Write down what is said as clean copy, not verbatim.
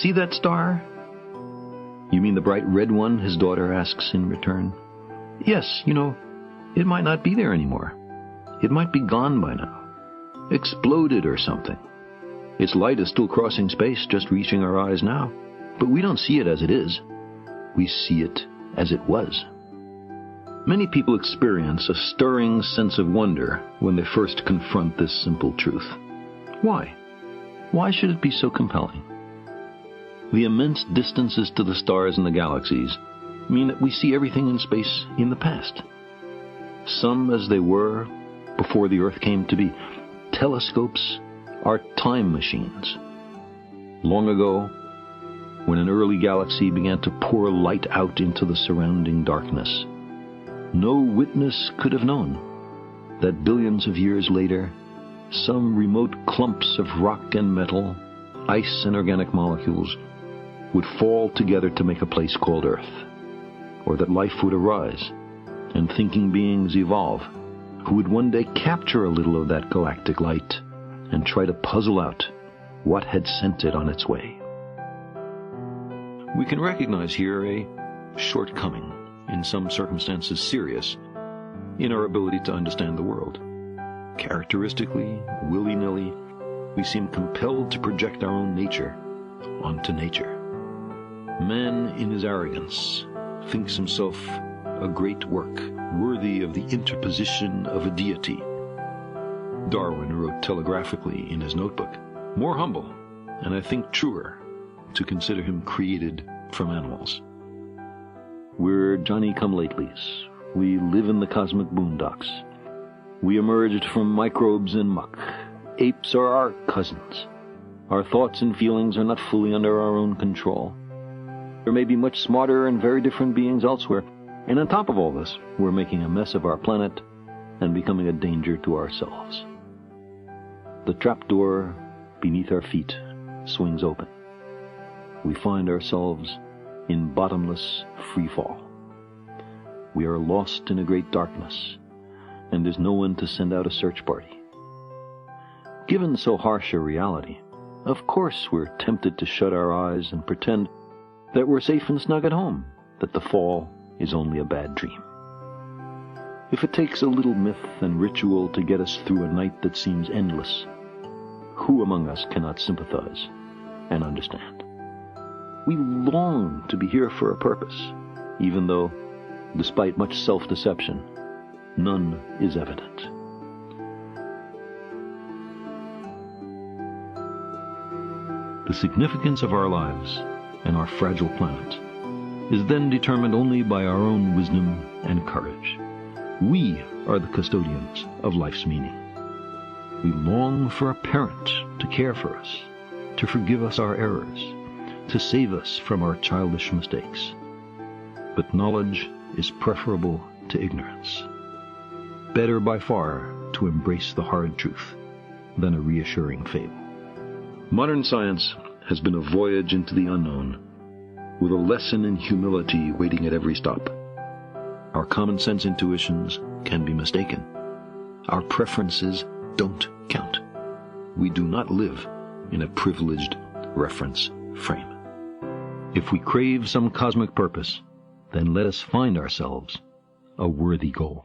see that star?" "You mean the bright red one?" his daughter asks in return. "Yes, it might not be there anymore. It might be gone by now. Exploded or something. Its light is still crossing space, just reaching our eyes now. But we don't see it as it is. We see it as it was." Many people experience a stirring sense of wonder when they first confront this simple truth. Why? Why should it be so compelling? The immense distances to the stars and the galaxies mean that we see everything in space in the past. Some as they were before the Earth came to be. Telescopes are time machines. Long ago, when an early galaxy began to pour light out into the surrounding darkness, no witness could have known that billions of years later, some remote clumps of rock and metal, ice and organic molecules would fall together to make a place called Earth, or that life would arise and thinking beings evolve who would one day capture a little of that galactic light and try to puzzle out what had sent it on its way. We can recognize here a shortcoming, in some circumstances serious, in our ability to understand the world. Characteristically, willy-nilly, we seem compelled to project our own nature onto nature. Man, in his arrogance, thinks himself a great work, worthy of the interposition of a deity. Darwin wrote telegraphically in his notebook, more humble, and I think truer, to consider him created from animals. We're Johnny-come-latelys. We live in the cosmic boondocks. We emerged from microbes and muck. Apes are our cousins. Our thoughts and feelings are not fully under our own control. There may be much smarter and very different beings elsewhere, and on top of all this, we're making a mess of our planet and becoming a danger to ourselves. The trapdoor beneath our feet swings open. We find ourselves in bottomless freefall. We are lost in a great darkness, and there's no one to send out a search party. Given so harsh a reality, of course we're tempted to shut our eyes and pretend that we're safe and snug at home, that the fall is only a bad dream. If it takes a little myth and ritual to get us through a night that seems endless, who among us cannot sympathize and understand? We long to be here for a purpose, even though, despite much self-deception, none is evident. The significance of our lives and our fragile planet is then determined only by our own wisdom and courage. We are the custodians of life's meaning. We long for a parent to care for us, to forgive us our errors, to save us from our childish mistakes. But knowledge is preferable to ignorance. Better by far to embrace the hard truth than a reassuring fable. Modern science has been a voyage into the unknown, with a lesson in humility waiting at every stop. Our common sense intuitions can be mistaken. Our preferences don't count. We do not live in a privileged reference frame. If we crave some cosmic purpose, then let us find ourselves a worthy goal.